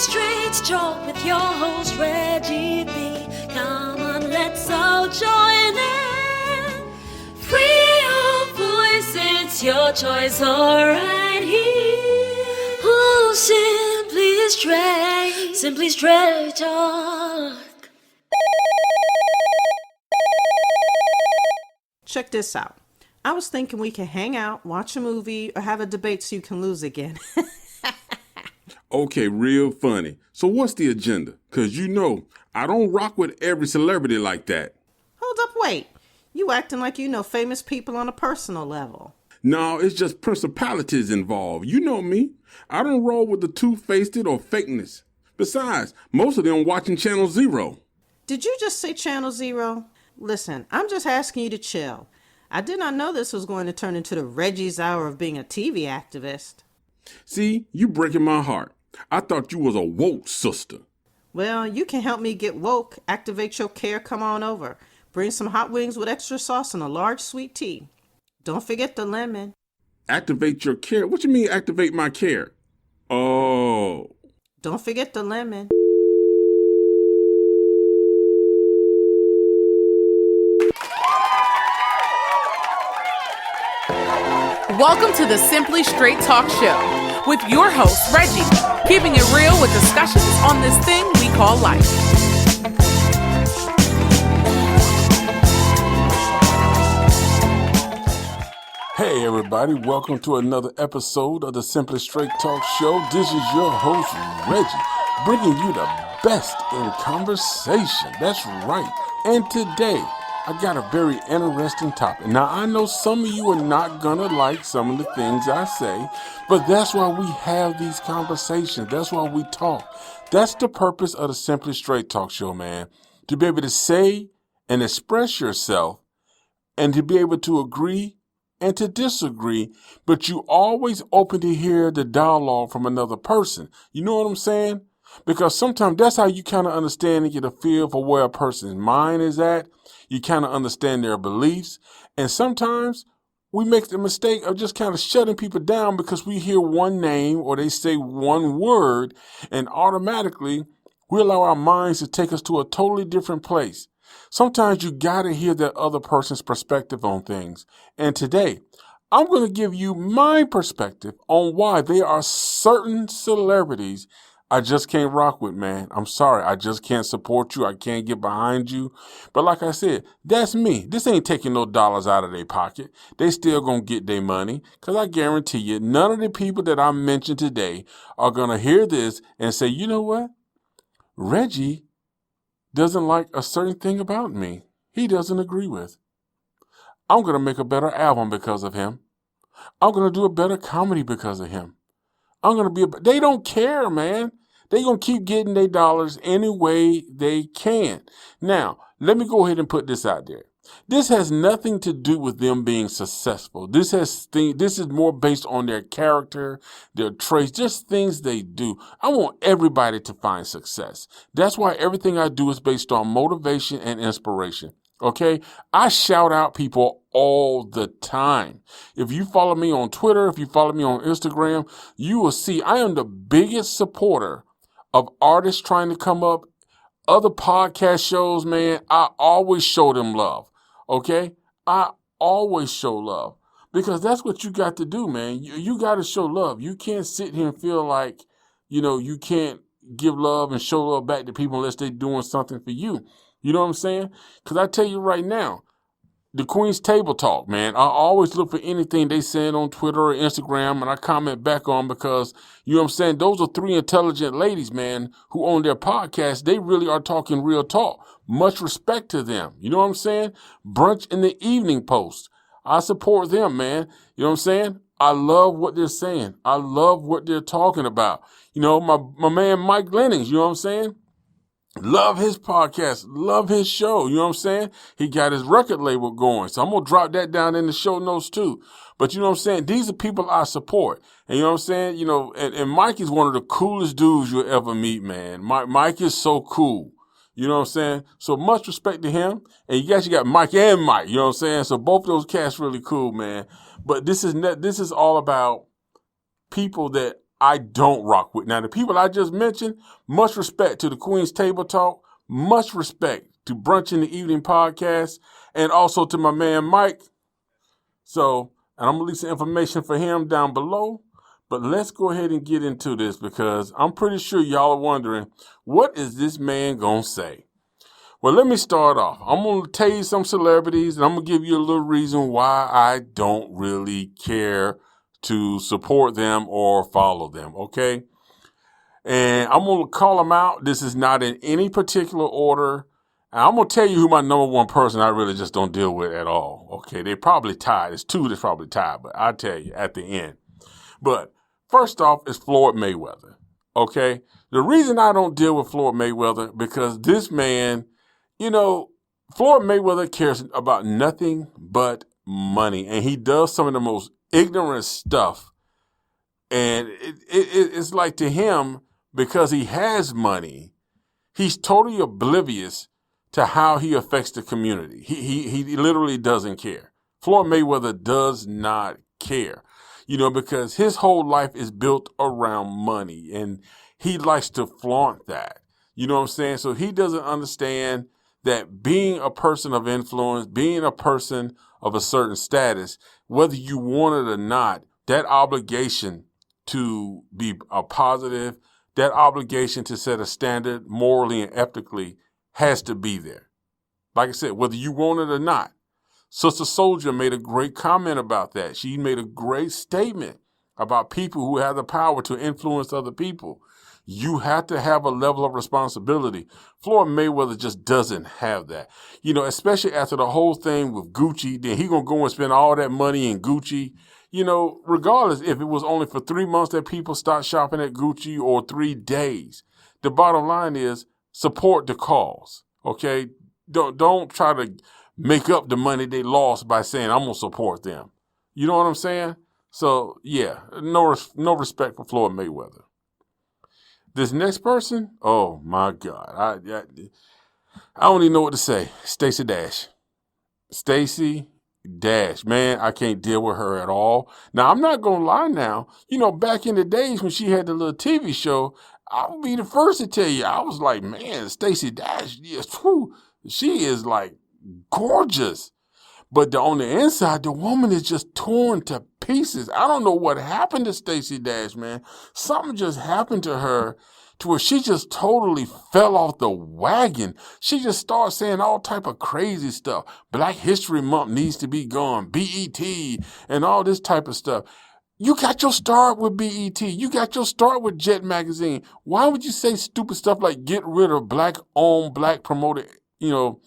Straight Talk with your host Reggie B. Come on, let's all join in. Free your voice, it's your choice, alright here. Oh, simply straight talk. Check this out. I was thinking we can hang out, watch a movie, or have a debate so you can lose again. Okay, real funny. So what's the agenda? Because I don't rock with every celebrity like that. Hold up, wait. You acting like you know famous people on a personal level. No, it's just principalities involved. You know me. I don't roll with the two-faced or fakeness. Besides, most of them watching Channel Zero. Did you just say Channel Zero? Listen, I'm just asking you to chill. I did not know this was going to turn into the Reggie's hour of being a TV activist. See, you breaking my heart. I thought you was a woke sister. Well, you can help me get woke, activate your care, come on over. Bring some hot wings with extra sauce and a large sweet tea. Don't forget the lemon. Activate your care? What you mean activate my care? Oh. Don't forget the lemon. Welcome to the Simply Straight Talk Show with your host, Reggie, keeping it real with discussions on this thing we call life. Hey everybody, welcome to another episode of the Simply Straight Talk Show. This is your host, Reggie, bringing you the best in conversation. That's right. And today, I got a very interesting topic. Now, I know some of you are not gonna like some of the things I say, but that's why we have these conversations. That's why we talk. That's the purpose of the Simply Straight Talk Show, man. To be able to say and express yourself and to be able to agree and to disagree, but you always open to hear the dialogue from another person. You know what I'm saying? Because sometimes that's how you kind of understand and get a feel for where a person's mind is at. You kind of understand their beliefs. And sometimes we make the mistake of just kind of shutting people down because we hear one name or they say one word and automatically we allow our minds to take us to a totally different place. Sometimes you got to hear that other person's perspective on things. And today, I'm going to give you my perspective on why there are certain celebrities I just can't rock with, man. I'm sorry. I just can't support you. I can't get behind you. But like I said, that's me. This ain't taking no dollars out of their pocket. They still gonna get their money. Because I guarantee you, none of the people that I mentioned today are going to hear this and say, you know what? Reggie doesn't like a certain thing about me. He doesn't agree with. I'm going to make a better album because of him. I'm going to do a better comedy because of him. They don't care, man. They going to keep getting their dollars any way they can. Now, let me go ahead and put this out there. This has nothing to do with them being successful. This is more based on their character, their traits, just things they do. I want everybody to find success. That's why everything I do is based on motivation and inspiration. Okay, I shout out people all the time. If you follow me on Twitter, if you follow me on Instagram, you will see I am the biggest supporter of artists trying to come up. Other podcast shows, man, I always show them love. Okay, I always show love because that's what you got to do, man. You got to show love. You can't sit here and feel like, you can't give love and show love back to people unless they're doing something for you. You know what I'm saying? Because I tell you right now, the Queen's Table Talk, man, I always look for anything they send on Twitter or Instagram and I comment back on because, you know what I'm saying, those are three intelligent ladies, man, who on their podcast, they really are talking real talk. Much respect to them. You know what I'm saying? Brunch in the Evening Post. I support them, man. You know what I'm saying? I love what they're saying. I love what they're talking about. My man Mike Lennings, you know what I'm saying? Love his podcast. Love his show. You know what I'm saying? He got his record label going. So I'm going to drop that down in the show notes too. But you know what I'm saying? These are people I support. And you know what I'm saying? And Mike is one of the coolest dudes you'll ever meet, man. Mike is so cool. You know what I'm saying? So much respect to him. And you got Mike and Mike. You know what I'm saying? So both of those cats really cool, man. But this is all about people that I don't rock with. Now, the people I just mentioned, much respect to the Queen's Table Talk, much respect to Brunch in the Evening podcast, and also to my man Mike. So, and I'm going to leave some information for him down below. But let's go ahead and get into this because I'm pretty sure y'all are wondering, what is this man going to say? Well, let me start off. I'm going to tell you some celebrities, and I'm going to give you a little reason why I don't really care to support them or follow them, okay? And I'm going to call them out. This is not in any particular order. And I'm going to tell you who my number one person I really just don't deal with at all, okay? They're probably tied. It's two that's probably tied, but I'll tell you at the end. But first off is Floyd Mayweather, okay? The reason I don't deal with Floyd Mayweather, because this man, you know, Floyd Mayweather cares about nothing but money, and he does some of the most ignorant stuff. And it's like to him, because he has money, he's totally oblivious to how he affects the community. He literally doesn't care. Floyd Mayweather does not care, you know, because his whole life is built around money, and he likes to flaunt that. You know what I'm saying? So he doesn't understand that being a person of influence, being a person of a certain status, whether you want it or not, that obligation to be a positive, that obligation to set a standard morally and ethically has to be there. Like I said, whether you want it or not. Sister Soldier made a great comment about that. She made a great statement about people who have the power to influence other people. You have to have a level of responsibility. Floyd Mayweather just doesn't have that. You know, especially after the whole thing with Gucci, then he gonna go and spend all that money in Gucci. You know, regardless if it was only for 3 months that people start shopping at Gucci or 3 days. The bottom line is support the cause, okay? Don't try to make up the money they lost by saying, I'm gonna support them. You know what I'm saying? So, yeah, no respect for Floyd Mayweather. This next person, oh my God, I don't even know what to say. Stacey Dash. Stacey Dash, man, I can't deal with her at all. Now, I'm not going to lie now. You know, back in the days when she had the little TV show, I'll be the first to tell you, I was like, man, Stacey Dash, yes, whew, she is like gorgeous. But on the inside, the woman is just torn to pieces. I don't know what happened to Stacey Dash, man. Something just happened to her to where she just totally fell off the wagon. She just started saying all type of crazy stuff. Black History Month needs to be gone. BET and all this type of stuff. You got your start with BET. You got your start with Jet Magazine. Why would you say stupid stuff like get rid of black-owned, black-promoted, you know,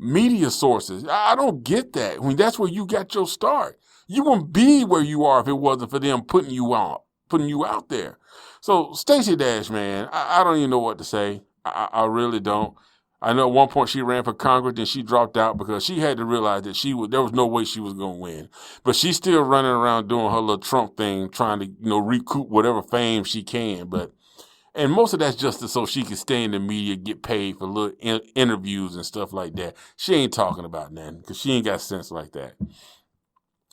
media sources? I don't get that. I mean, that's where you got your start. You wouldn't be where you are if it wasn't for them putting you out there. So Stacey Dash, man, I don't even know what to say. I really don't. I know at one point she ran for Congress and she dropped out because she had to realize that there was no way she was going to win. But she's still running around doing her little Trump thing, trying to, you know, recoup whatever fame she can. And most of that's just so she can stay in the media, get paid for little interviews and stuff like that. She ain't talking about nothing because she ain't got sense like that.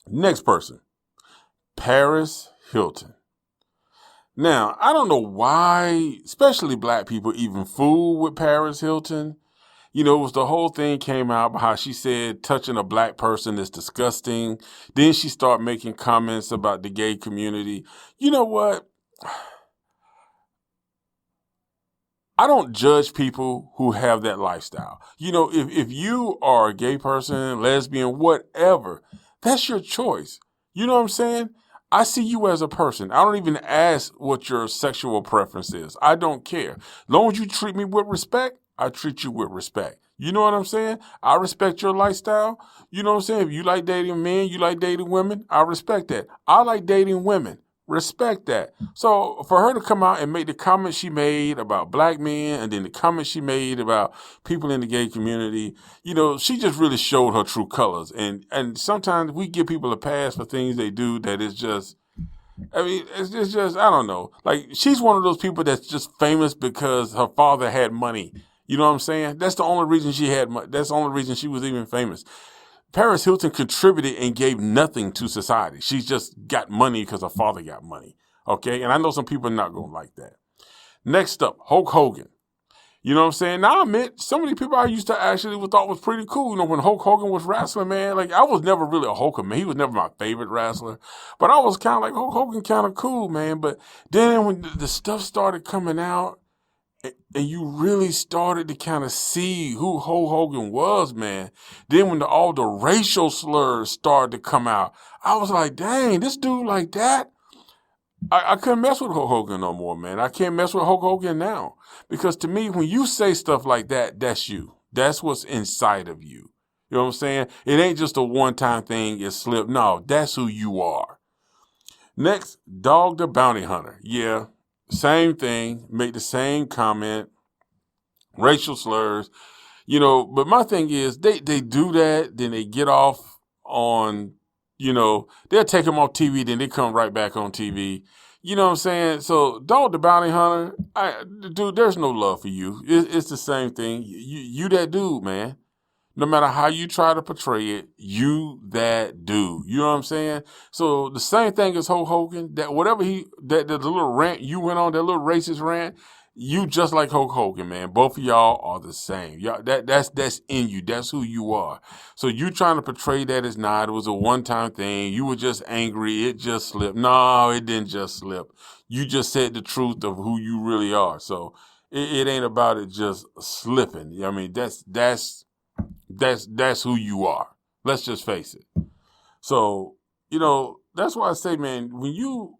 Next person, Paris Hilton. Now, I don't know why, especially black people, even fool with Paris Hilton. You know, it was the whole thing came out about how she said touching a black person is disgusting. Then she started making comments about the gay community. You know what? I don't judge people who have that lifestyle. You know, if you are a gay person, lesbian, whatever, that's your choice. You know what I'm saying? I see you as a person. I don't even ask what your sexual preference is. I don't care. As long as you treat me with respect, I treat you with respect. You know what I'm saying? I respect your lifestyle. You know what I'm saying? If you like dating men, you like dating women, I respect that. I like dating women. Respect that. So for her to come out and make the comments she made about black men and then the comments she made about people in the gay community, you know, she just really showed her true colors. And sometimes we give people a pass for things they do that is just, I mean, it's just, I don't know. Like, she's one of those people that's just famous because her father had money. You know what I'm saying? That's the only reason she had money. That's the only reason she was even famous. Paris Hilton contributed and gave nothing to society. She just got money because her father got money. Okay, and I know some people are not going to like that. Next up, Hulk Hogan. You know what I'm saying? Now, I admit, some of the people I used to actually thought was pretty cool. You know, when Hulk Hogan was wrestling, man, like, I was never really a Hulk man. He was never my favorite wrestler. But I was kind of like, Hulk Hogan kind of cool, man. But then when the stuff started coming out, and you really started to kind of see who Hulk Hogan was, man. Then when all the racial slurs started to come out, I was like, dang, this dude like that? I couldn't mess with Hulk Hogan no more, man. I can't mess with Hulk Hogan now. Because to me, when you say stuff like that, that's you. That's what's inside of you. You know what I'm saying? It ain't just a one-time thing, it slipped. No, that's who you are. Next, Dog the Bounty Hunter. Yeah, same thing. Make the same comment. Racial slurs. You know, but my thing is, they do that, then they get off on, you know, they'll take them off TV, then they come right back on TV. You know what I'm saying? So, Dog the Bounty Hunter, dude, there's no love for you. It's the same thing. You that dude, man. No matter how you try to portray it, you that dude. You know what I'm saying? So the same thing as Hulk Hogan, that whatever the little rant you went on, that little racist rant, you just like Hulk Hogan, man. Both of y'all are the same. Y'all, that's in you. That's who you are. So you trying to portray that as not, it was a one-time thing. You were just angry. It just slipped. No, it didn't just slip. You just said the truth of who you really are. So it ain't about it just slipping. I mean, that's who you are. Let's just face it. So, you know, that's why I say, man, when you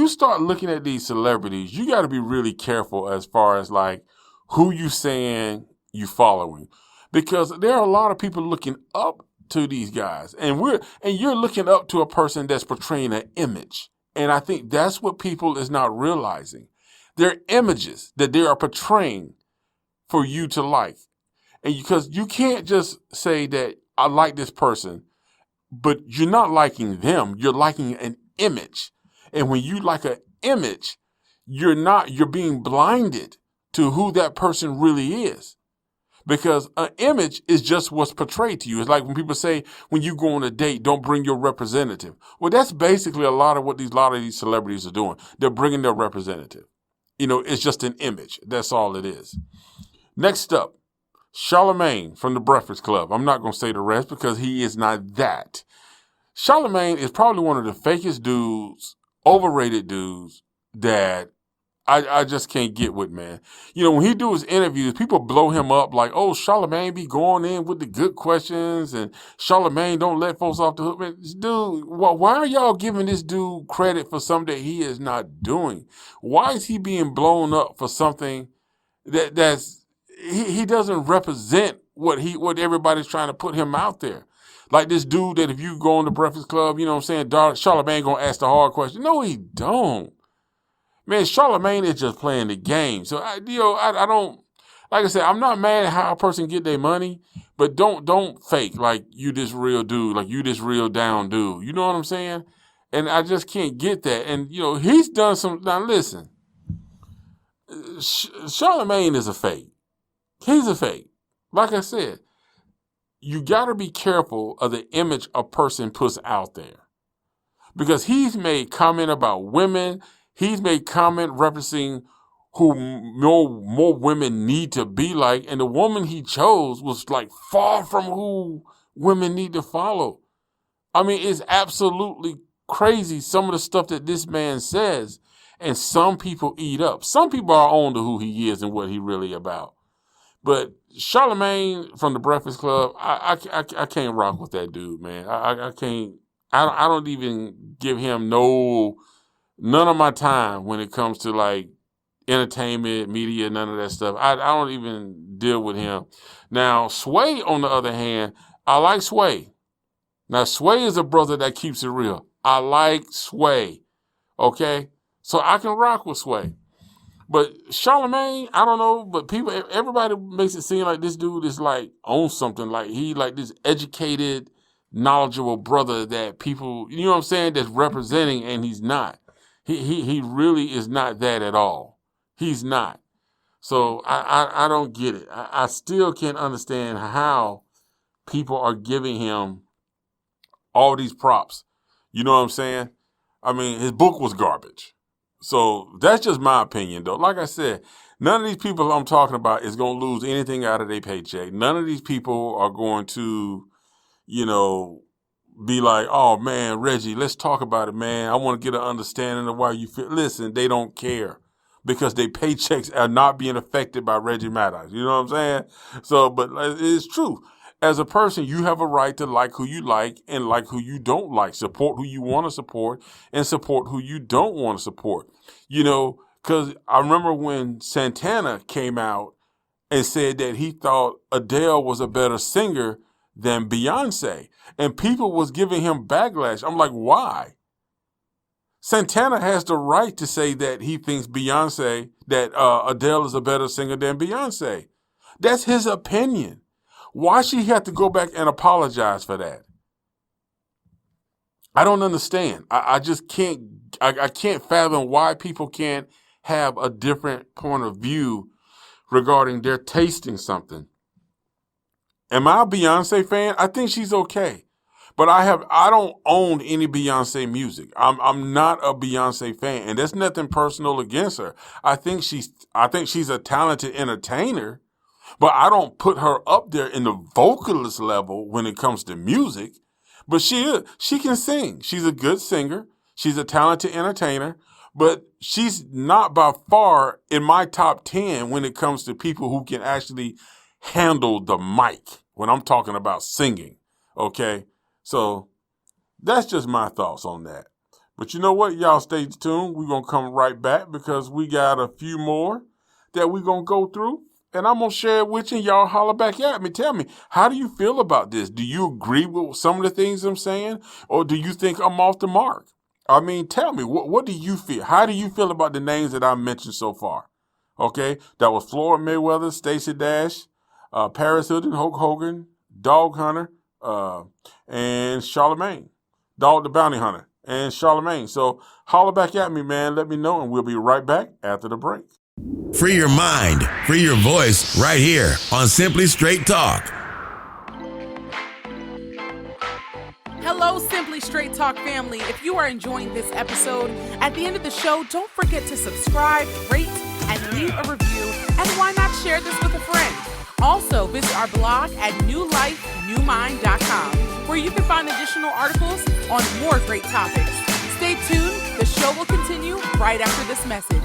start looking at these celebrities, you got to be really careful as far as like who you saying you following, because there are a lot of people looking up to these guys, and you're looking up to a person that's portraying an image, and I think that's what people is not realizing. They're images that they are portraying for you to like. And because you can't just say that I like this person, but you're not liking them. You're liking an image. And when you like an image, you're being blinded to who that person really is. Because an image is just what's portrayed to you. It's like when people say, when you go on a date, don't bring your representative. Well, that's basically a lot of these celebrities are doing. They're bringing their representative. You know, it's just an image. That's all it is. Next up, Charlemagne from the Breakfast Club. I'm not going to say the rest because he is not that. Charlemagne is probably one of the fakest dudes, overrated dudes that I just can't get with, man. You know, when he do his interviews, people blow him up like, oh, Charlemagne be going in with the good questions and Charlemagne don't let folks off the hook. Man, this dude, why are y'all giving this dude credit for something that he is not doing? Why is he being blown up for something that's he doesn't represent what everybody's trying to put him out there. Like this dude that if you go on the Breakfast Club, you know what I'm saying, Charlemagne gonna ask the hard question. No, he don't. Man, Charlemagne is just playing the game. So I don't, like I said, I'm not mad at how a person get their money, but don't fake like you this real dude, like you this real down dude. You know what I'm saying? And I just can't get that. And you know, he's done some. Now listen, Charlemagne is a fake. He's a fake. Like I said, you got to be careful of the image a person puts out there. Because he's made comment about women. He's made comment referencing who more women need to be like. And the woman he chose was like far from who women need to follow. I mean, it's absolutely crazy some of the stuff that this man says. And some people eat up. Some people are on to who he is and what he really about. But Charlemagne from the Breakfast Club, I can't rock with that dude, man. I can't. I don't even give him none of my time when it comes to like entertainment, media, none of that stuff. I don't even deal with him. Now, Sway, on the other hand, I like Sway. Now, Sway is a brother that keeps it real. I like Sway. Okay? So I can rock with Sway. But Charlemagne, I don't know, but everybody makes it seem like this dude is like on something, like he like this educated, knowledgeable brother that people, you know what I'm saying, that's representing, and he's not. He really is not that at all. He's not. So I don't get it. I still can't understand how people are giving him all these props. You know what I'm saying? I mean, his book was garbage. So that's just my opinion, though. Like I said, none of these people I'm talking about is going to lose anything out of their paycheck. None of these people are going to, you know, be like, oh, man, Reggie, let's talk about it, man. I want to get an understanding of why you feel. Listen, they don't care because their paychecks are not being affected by Reggie Maddox. You know what I'm saying? So, but it's true. As a person, you have a right to like who you like and like who you don't like. Support who you want to support and support who you don't want to support. You know, because I remember when Santana came out and said that he thought Adele was a better singer than Beyonce. And people was giving him backlash. I'm like, why? Santana has the right to say that he thinks that Adele is a better singer than Beyonce. That's his opinion. Why should he have to go back and apologize for that? I don't understand. I just can't, I can't fathom why people can't have a different point of view regarding their tasting something. Am I a Beyonce fan? I think she's okay. But I don't own any Beyonce music. I'm not a Beyonce fan, and there's nothing personal against her. I think she's a talented entertainer, but I don't put her up there in the vocalist level when it comes to music. But she can sing. She's a good singer. She's a talented entertainer, but she's not by far in my top 10 when it comes to people who can actually handle the mic when I'm talking about singing. Okay? So that's just my thoughts on that. But you know what? Y'all stay tuned. We're going to come right back because we got a few more that we're going to go through. And I'm going to share it with you and y'all holler back at me. Tell me, how do you feel about this? Do you agree with some of the things I'm saying? Or do you think I'm off the mark? I mean, tell me, what do you feel? How do you feel about the names that I mentioned so far? Okay, that was Floyd Mayweather, Stacey Dash, Paris Hilton, Hulk Hogan, Dog Hunter, and Charlemagne. Dog the Bounty Hunter and Charlemagne. So holler back at me, man. Let me know, and we'll be right back after the break. Free your mind, free your voice right here on Simply Straight Talk. Hello, Simply Straight Talk family. If you are enjoying this episode, at the end of the show, don't forget to subscribe, rate, and leave a review. And why not share this with a friend? Also, visit our blog at newlifenewmind.com, where you can find additional articles on more great topics. Stay tuned. The show will continue right after this message.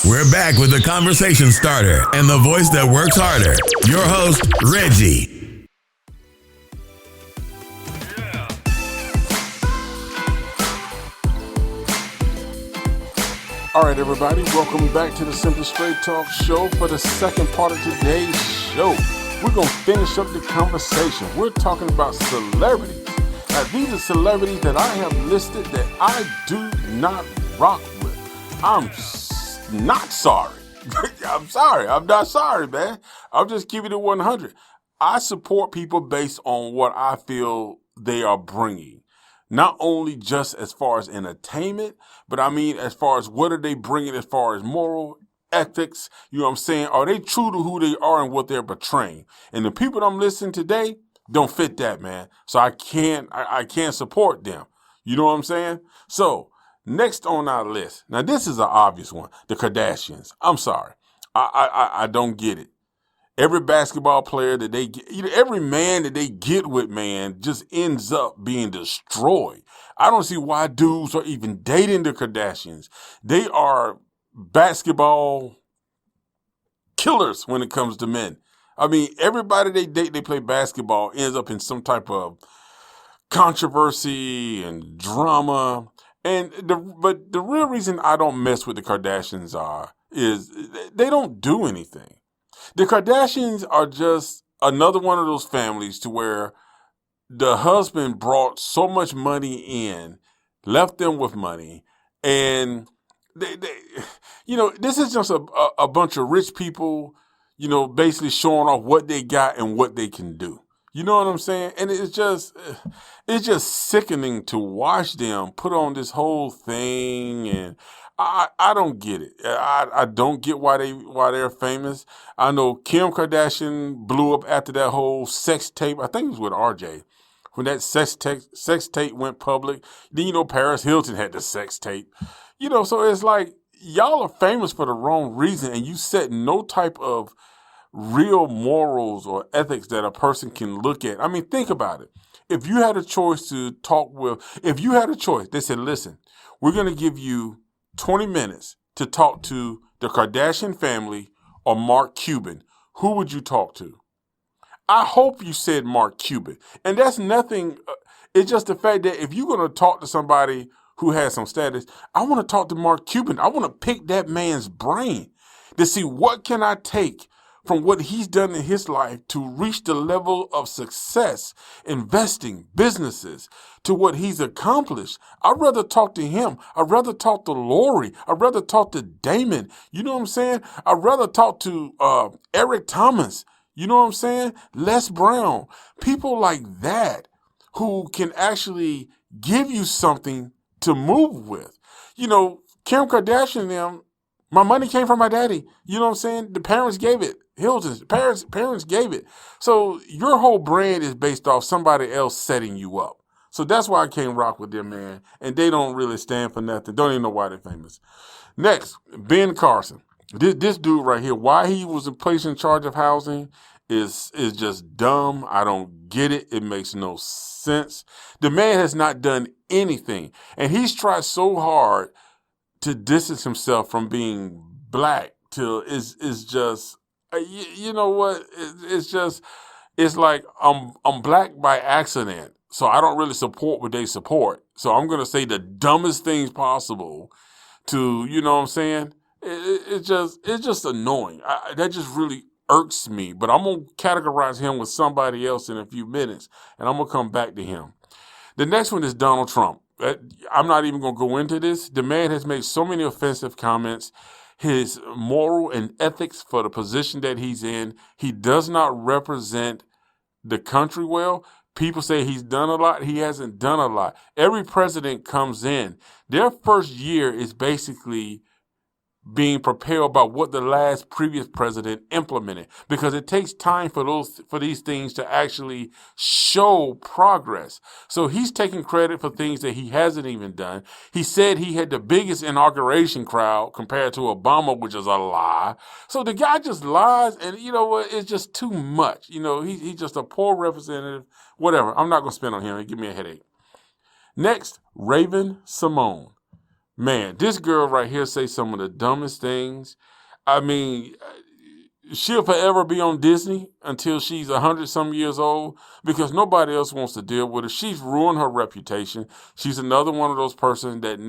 We're back with the conversation starter and the voice that works harder. Your host, Reggie. All right, everybody, welcome back to the Simply Straight Talk show. For the second part of today's show, we're going to finish up the conversation. We're talking about celebrities. Now, these are celebrities that I have listed that I do not rock with. I'm not sorry. I'm sorry. I'm not sorry, man. I'm just keeping it 100. I support people based on what I feel they are bringing. Not only just as far as entertainment, but I mean as far as what are they bringing as far as moral ethics. You know what I'm saying? Are they true to who they are and what they're portraying? And the people that I'm listening today don't fit that, man. So I can't support them. You know what I'm saying? So next on our list. Now, this is an obvious one. The Kardashians. I'm sorry. I don't get it. Every basketball player that they get, every man that they get with, man, just ends up being destroyed. I don't see why dudes are even dating the Kardashians. They are basketball killers when it comes to men. I mean, everybody they date, they play basketball, ends up in some type of controversy and drama. But the real reason I don't mess with the Kardashians is they don't do anything. The Kardashians are just another one of those families to where the husband brought so much money in, left them with money, and they this is just a bunch of rich people, basically showing off what they got and what they can do. You know what I'm saying? And it's just sickening to watch them put on this whole thing, and I don't get it. I don't get why they're famous. I know Kim Kardashian blew up after that whole sex tape. I think it was with RJ. when that sex tape went public. Then, Paris Hilton had the sex tape. So it's like, y'all are famous for the wrong reason, and you set no type of real morals or ethics that a person can look at. I mean, think about it. If you had a choice they said, listen, we're going to give you 20 minutes to talk to the Kardashian family or Mark Cuban, who would you talk to? I hope you said Mark Cuban. And that's nothing. It's just the fact that if you're going to talk to somebody who has some status, I want to talk to Mark Cuban. I want to pick that man's brain to see what can I take from what he's done in his life to reach the level of success, investing, businesses, to what he's accomplished. I'd rather talk to him. I'd rather talk to Lori. I'd rather talk to Damon. You know what I'm saying? I'd rather talk to Eric Thomas. You know what I'm saying? Les Brown. People like that who can actually give you something to move with. Kim Kardashian and them, my money came from my daddy. You know what I'm saying? The parents gave it. Hilton's parents gave it. So your whole brand is based off somebody else setting you up. So that's why I can't rock with them, man. And they don't really stand for nothing. Don't even know why they're famous. Next, Ben Carson. This dude right here, why he was placed in charge of housing is just dumb. I don't get it. It makes no sense. The man has not done anything. And he's tried so hard to distance himself from being black till it's just, you know what? It's like I'm black by accident. So I don't really support what they support. So I'm going to say the dumbest things possible to, you know what I'm saying? It's just annoying. That just really irks me. But I'm going to categorize him with somebody else in a few minutes, and I'm going to come back to him. The next one is Donald Trump. I'm not even going to go into this. The man has made so many offensive comments. His moral and ethics for the position that he's in, he does not represent the country well. People say he's done a lot. He hasn't done a lot. Every president comes in. Their first year is basically being prepared by what the previous president implemented, because it takes time for these things to actually show progress. So he's taking credit for things that he hasn't even done. He said he had the biggest inauguration crowd compared to Obama, which is a lie. So the guy just lies, and you know what? It's just too much. He's just a poor representative. Whatever. I'm not going to spin on him. It give me a headache. Next, Raven Simone. Man, this girl right here says some of the dumbest things. I mean, she'll forever be on Disney until she's 100-some years old because nobody else wants to deal with her. She's ruined her reputation. She's another one of those persons that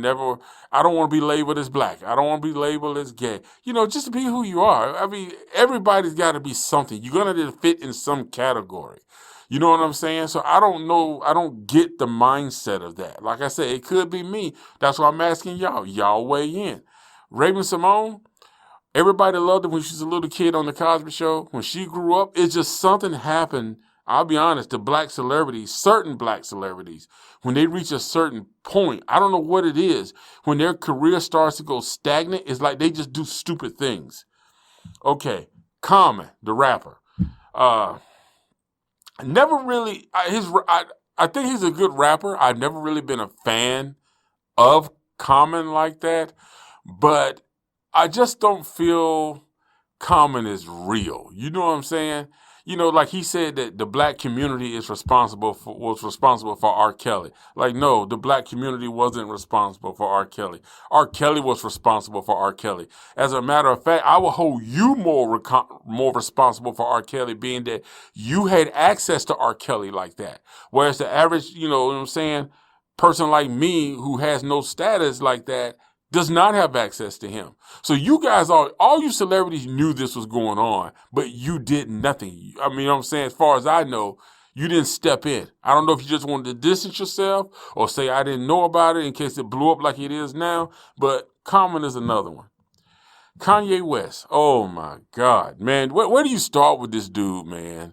I don't want to be labeled as black. I don't want to be labeled as gay. Just be who you are. I mean, everybody's got to be something. You're going to fit in some category. You know what I'm saying? So I don't know. I don't get the mindset of that. Like I said, it could be me. That's why I'm asking y'all. Y'all weigh in. Raven Simone, everybody loved her when she was a little kid on The Cosby Show. When she grew up, it's just something happened. I'll be honest, to black celebrities, certain black celebrities, when they reach a certain point, I don't know what it is. When their career starts to go stagnant, it's like they just do stupid things. Okay, Common, the rapper. Never really, I think he's a good rapper. I've never really been a fan of Common like that, but I just don't feel Common is real. You know what I'm saying? Like he said that the black community was responsible for R. Kelly. Like, no, the black community wasn't responsible for R. Kelly. R. Kelly was responsible for R. Kelly. As a matter of fact, I will hold you more responsible for R. Kelly, being that you had access to R. Kelly like that. Whereas the average, you know what I'm saying, person like me who has no status like that does not have access to him. So you guys, all you celebrities knew this was going on, but you did nothing. I mean, I'm saying, as far as I know, you didn't step in. I don't know if you just wanted to distance yourself or say I didn't know about it in case it blew up like it is now, but Common is another one. Kanye West. Oh my God, man. Where do you start with this dude, man?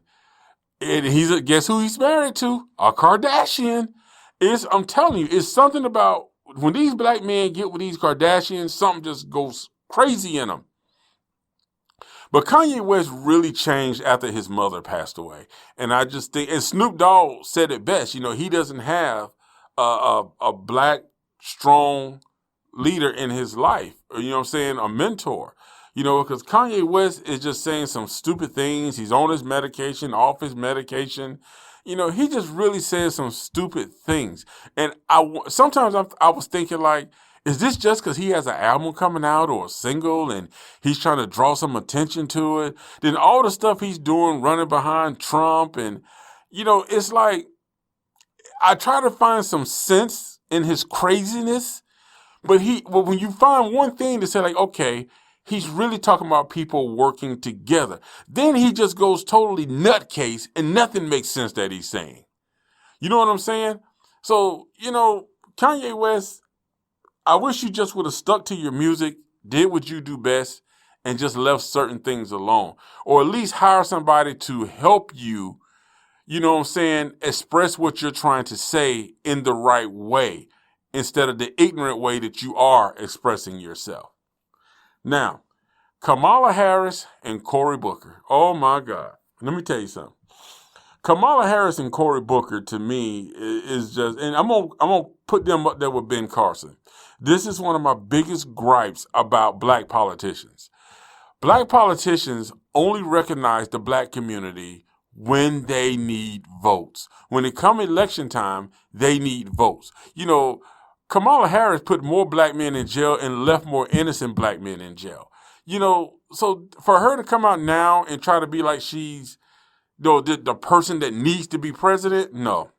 And guess who he's married to? A Kardashian. I'm telling you, it's something about when these black men get with these Kardashians, something just goes crazy in them. But Kanye West really changed after his mother passed away. And I just think, and Snoop Dogg said it best, he doesn't have a black, strong leader in his life, or, a mentor. Because Kanye West is just saying some stupid things. He's on his medication, off his medication. He just really says some stupid things. And sometimes I was thinking, like, is this just because he has an album coming out or a single and he's trying to draw some attention to it? Then all the stuff he's doing, running behind Trump, and, it's like, I try to find some sense in his craziness, but when you find one thing to say, like, okay, he's really talking about people working together, then he just goes totally nutcase and nothing makes sense that he's saying. You know what I'm saying? So, Kanye West, I wish you just would have stuck to your music, did what you do best, and just left certain things alone. Or at least hire somebody to help you, express what you're trying to say in the right way, instead of the ignorant way that you are expressing yourself. Now, Kamala Harris and Cory Booker. Oh my God. Let me tell you something. Kamala Harris and Cory Booker, to me, is just, and I'm gonna put them up there with Ben Carson. This is one of my biggest gripes about black politicians. Black politicians only recognize the black community when they need votes. When it comes election time, they need votes. Kamala Harris put more black men in jail and left more innocent black men in jail. So for her to come out now and try to be like she's the person that needs to be president, no.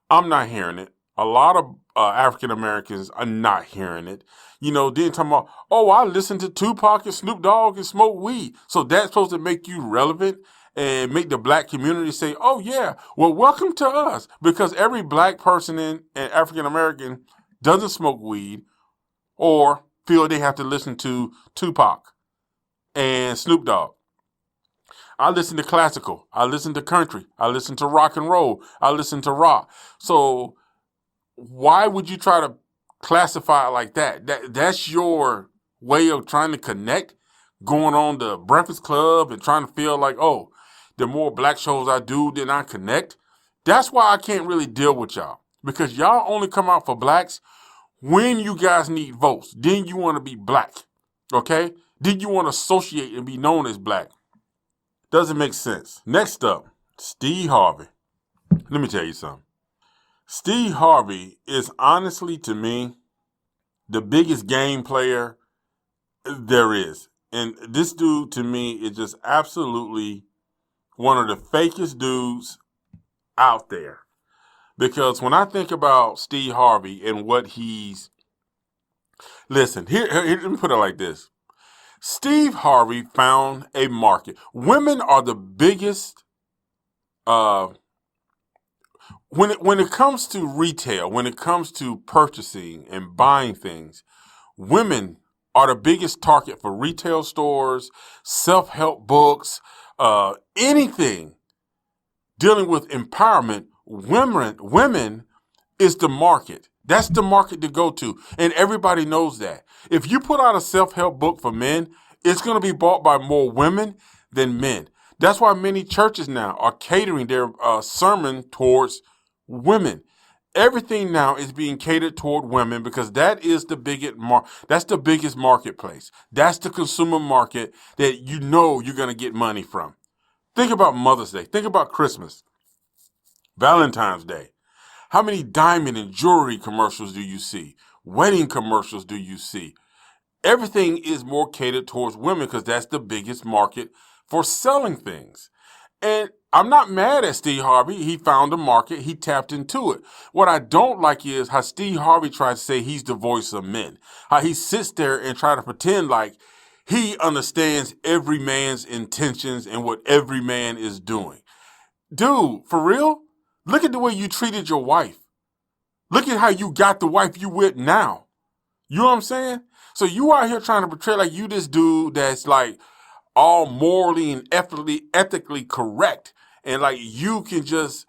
I'm not hearing it. A lot of African Americans are not hearing it. Then talking about, oh, I listen to Tupac and Snoop Dogg and smoke weed. So that's supposed to make you relevant and make the black community say, oh, yeah, well, welcome to us. Because every black person and African American doesn't smoke weed or feel they have to listen to Tupac and Snoop Dogg. I listen to classical. I listen to country. I listen to rock and roll. I listen to rock. So why would you try to classify it like that? That's your way of trying to connect, going on the Breakfast Club and trying to feel like, oh, the more black shows I do, then I connect. That's why I can't really deal with y'all, because y'all only come out for blacks when you guys need votes. Then you want to be black, okay? Then you want to associate and be known as black. Doesn't make sense. Next up, Steve Harvey. Let me tell you something. Steve Harvey is honestly, to me, the biggest game player there is. And this dude, to me, is just absolutely one of the fakest dudes out there. Because when I think about Steve Harvey and what he's... Listen, here, let me put it like this. Steve Harvey found a market. Women are the biggest... When it comes to retail, when it comes to purchasing and buying things, women are the biggest target for retail stores, self-help books, anything dealing with empowerment. Women is the market. That's the market to go to. And everybody knows that. If you put out a self-help book for men, it's going to be bought by more women than men. That's why many churches now are catering their sermon towards women. Everything now is being catered toward women because that is the that's the biggest marketplace. That's the consumer market that you're going to get money from. Think about Mother's Day. Think about Christmas. Valentine's Day. How many diamond and jewelry commercials do you see? Wedding commercials do you see? Everything is more catered towards women because that's the biggest market for selling things. And I'm not mad at Steve Harvey. He found a market. He tapped into it. What I don't like is how Steve Harvey tries to say he's the voice of men. How he sits there and try to pretend like he understands every man's intentions and what every man is doing. Dude, for real? Look at the way you treated your wife. Look at how you got the wife you with now. You know what I'm saying? So you out here trying to portray like you this dude that's like all morally and ethically correct. And like you can just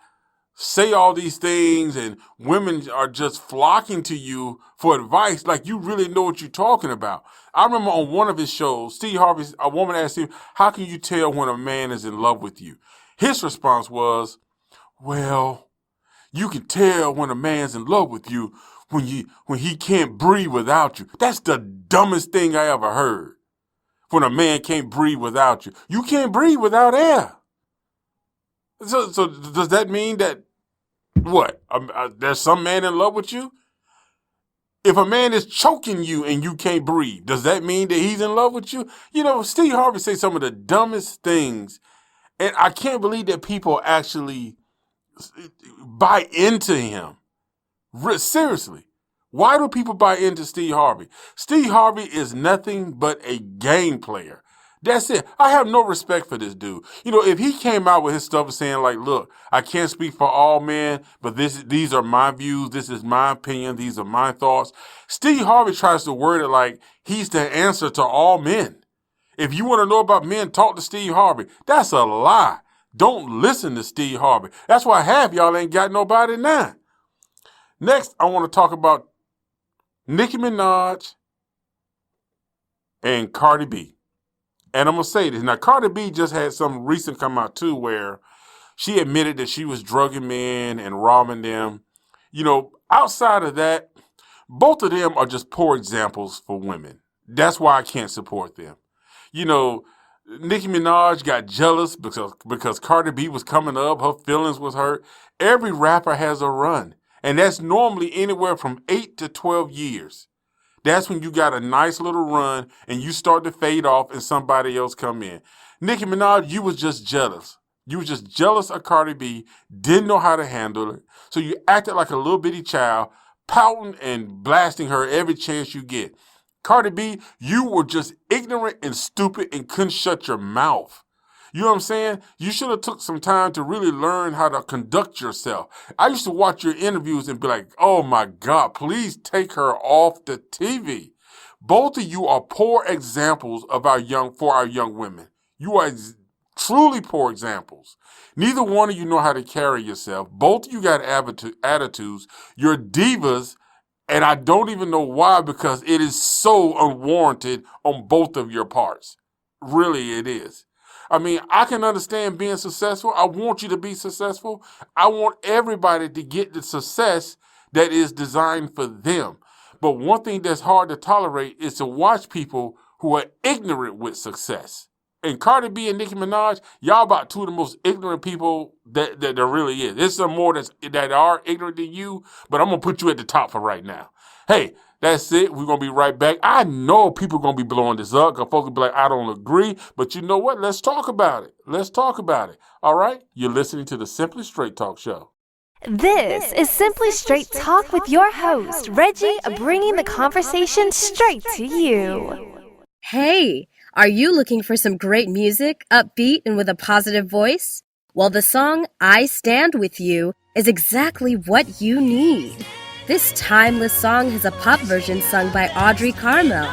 say all these things and women are just flocking to you for advice like you really know what you're talking about. I remember on one of his shows, Steve Harvey, a woman asked him, how can you tell when a man is in love with you? His response was, well, you can tell when a man's in love with you when he can't breathe without you. That's the dumbest thing I ever heard. When a man can't breathe without you. You can't breathe without air. So does that mean that, what, there's some man in love with you? If a man is choking you and you can't breathe, does that mean that he's in love with you? You know, Steve Harvey says some of the dumbest things, and I can't believe that people actually buy into him. Seriously. Why do people buy into Steve Harvey? Steve Harvey is nothing but a game player. That's it. I have no respect for this dude. You know, if he came out with his stuff and saying like, look, I can't speak for all men, but these are my views. This is my opinion. These are my thoughts. Steve Harvey tries to word it like he's the answer to all men. If you want to know about men, talk to Steve Harvey. That's a lie. Don't listen to Steve Harvey. That's why half y'all ain't got nobody now. Next, I want to talk about Nicki Minaj and Cardi B. And I'm going to say this. Now, Cardi B just had some recent come out, too, where she admitted that she was drugging men and robbing them. You know, outside of that, both of them are just poor examples for women. That's why I can't support them. You know, Nicki Minaj got jealous because Cardi B was coming up. Her feelings was hurt. Every rapper has a run. And that's normally anywhere from 8 to 12 years. That's when you got a nice little run and you start to fade off and somebody else come in. Nicki Minaj, you was just jealous. You was just jealous of Cardi B, didn't know how to handle it. So you acted like a little bitty child, pouting and blasting her every chance you get. Cardi B, you were just ignorant and stupid and couldn't shut your mouth. You know what I'm saying? You should have took some time to really learn how to conduct yourself. I used to watch your interviews and be like, oh my God, please take her off the TV. Both of you are poor examples of our young women. You are truly poor examples. Neither one of you know how to carry yourself. Both of you got attitudes. You're divas, and I don't even know why, because it is so unwarranted on both of your parts. Really, it is. I mean, I can understand being successful. I want you to be successful. I want everybody to get the success that is designed for them. But one thing that's hard to tolerate is to watch people who are ignorant with success. And Cardi B and Nicki Minaj, y'all about two of the most ignorant people that there really is. There's some more that are ignorant than you, but I'm going to put you at the top for right now. Hey, that's it. We're going to be right back. I know people are going to be blowing this up because folks will be like, I don't agree. But you know what? Let's talk about it. Let's talk about it. All right? You're listening to the Simply Straight Talk Show. This is Simply Straight Talk with your host, Reggie, bringing the conversation straight to you. Hey, are you looking for some great music, upbeat and with a positive voice? Well, the song I Stand With You is exactly what you need. This timeless song has a pop version sung by Audrey Carmel.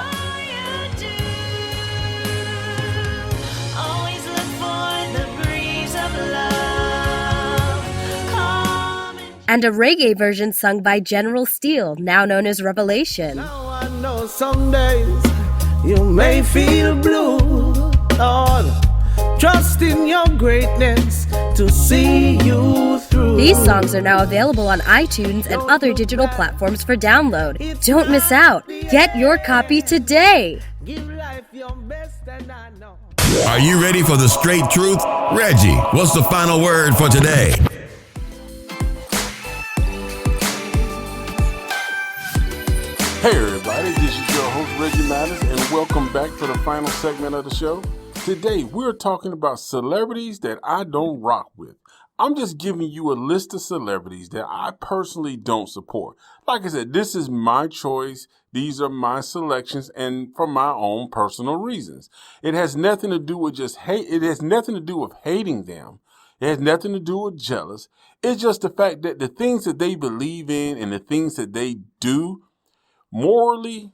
And a reggae version sung by General Steele, now known as Revelation. Now I know some days you may feel blue, Lord. Trust in your greatness to see you through. These songs are now available on iTunes and other digital platforms for download. Don't miss out. Get your copy today. Give life your best, and I know. Are you ready for the straight truth? Reggie, what's the final word for today? Hey everybody, this is your host Reggie Mathis, and welcome back to the final segment of the show. Today we're talking about celebrities that I don't rock with. I'm just giving you a list of celebrities that I personally don't support. Like I said, this is my choice. These are my selections, and for my own personal reasons. It has nothing to do with just hate. It has nothing to do with hating them. It has nothing to do with jealous. It's just the fact that the things that they believe in and the things that they do morally,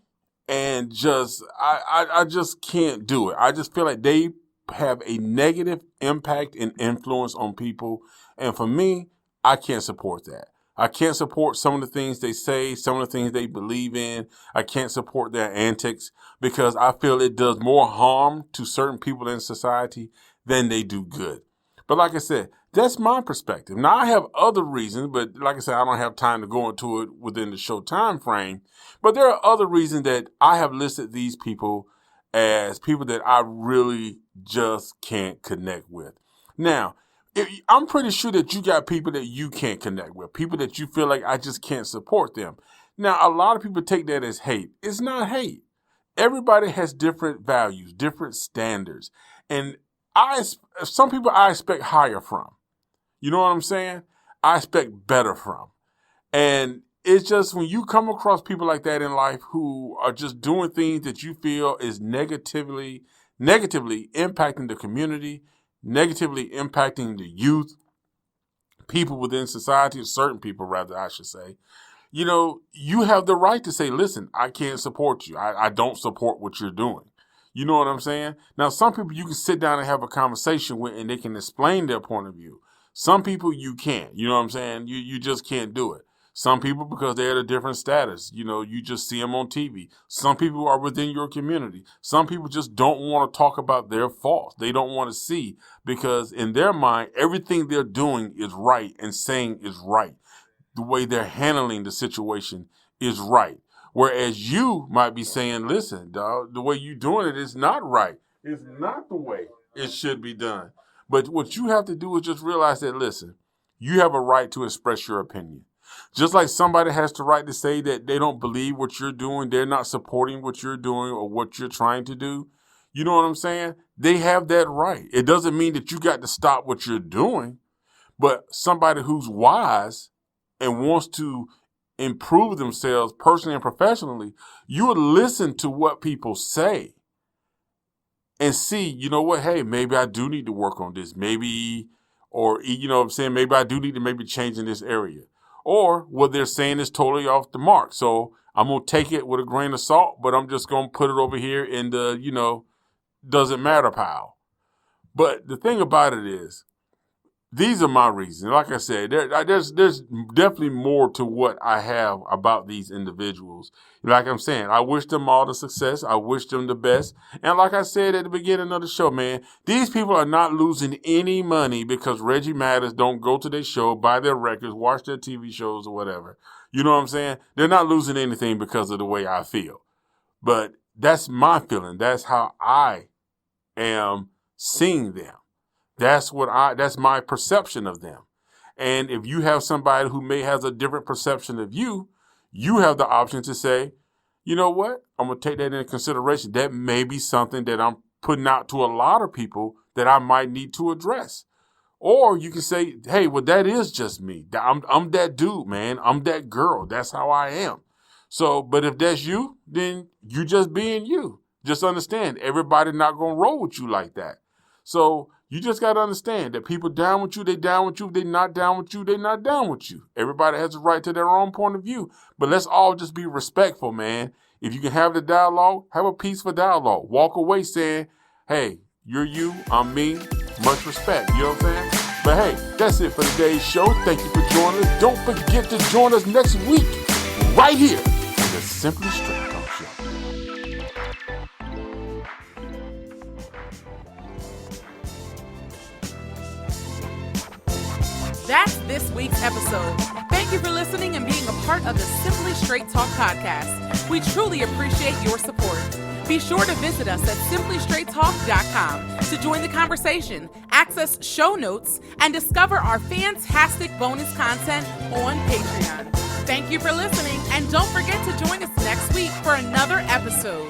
and just I just can't do it. I just feel like they have a negative impact and influence on people. And for me, I can't support that. I can't support some of the things they say, some of the things they believe in. I can't support their antics because I feel it does more harm to certain people in society than they do good. But like I said, that's my perspective. Now, I have other reasons, but like I said, I don't have time to go into it within the show time frame. But there are other reasons that I have listed these people as people that I really just can't connect with. Now, I'm pretty sure that you got people that you can't connect with, people that you feel like I just can't support them. Now, a lot of people take that as hate. It's not hate. Everybody has different values, different standards. And some people I expect higher from. You know what I'm saying? I expect better from. And it's just when you come across people like that in life who are just doing things that you feel is negatively impacting the community, negatively impacting the youth, people within society, certain people rather, I should say, you have the right to say, listen, I can't support you. I don't support what you're doing. You know what I'm saying? Now, some people you can sit down and have a conversation with and they can explain their point of view. Some people you can't. You know what I'm saying? You just can't do it. Some people, because they're at a different status, you just see them on TV. Some people are within your community. Some people just don't want to talk about their faults. They don't want to see because in their mind, everything they're doing is right and saying is right. The way they're handling the situation is right. Whereas you might be saying, listen, dog, the way you're doing it is not right. It's not the way it should be done. But what you have to do is just realize that, listen, you have a right to express your opinion. Just like somebody has the right to say that they don't believe what you're doing, they're not supporting what you're doing or what you're trying to do. You know what I'm saying? They have that right. It doesn't mean that you got to stop what you're doing, but somebody who's wise and wants to improve themselves personally and professionally, you would listen to what people say and see, you know what, hey, maybe I do need to work on this. Maybe, or, you know what I'm saying, maybe I do need to maybe change in this area. Or what they're saying is totally off the mark. So I'm going to take it with a grain of salt, but I'm just going to put it over here in the, doesn't matter pile. But the thing about it is, these are my reasons. Like I said, there's definitely more to what I have about these individuals. Like I'm saying, I wish them all the success. I wish them the best. And like I said at the beginning of the show, man, these people are not losing any money because Reggie Matters don't go to their show, buy their records, watch their TV shows or whatever. You know what I'm saying? They're not losing anything because of the way I feel. But that's my feeling. That's how I am seeing them. That's my perception of them. And if you have somebody who may has a different perception of you, you have the option to say, you know what? I'm going to take that into consideration. That may be something that I'm putting out to a lot of people that I might need to address. Or you can say, hey, well, that is just me. I'm that dude, man. I'm that girl. That's how I am. So, but if that's you, then you just being you. Just understand, everybody not going to roll with you like that. So you just got to understand that people down with you, they down with you. They not down with you, they not down with you. Everybody has a right to their own point of view. But let's all just be respectful, man. If you can have the dialogue, have a peaceful dialogue. Walk away saying, hey, you're you, I'm me, much respect. You know what I'm saying? But hey, that's it for today's show. Thank you for joining us. Don't forget to join us next week right here on the Simply Straight Talk Show. That's this week's episode. Thank you for listening and being a part of the Simply Straight Talk podcast. We truly appreciate your support. Be sure to visit us at simplystraighttalk.com to join the conversation, access show notes, and discover our fantastic bonus content on Patreon. Thank you for listening, and don't forget to join us next week for another episode.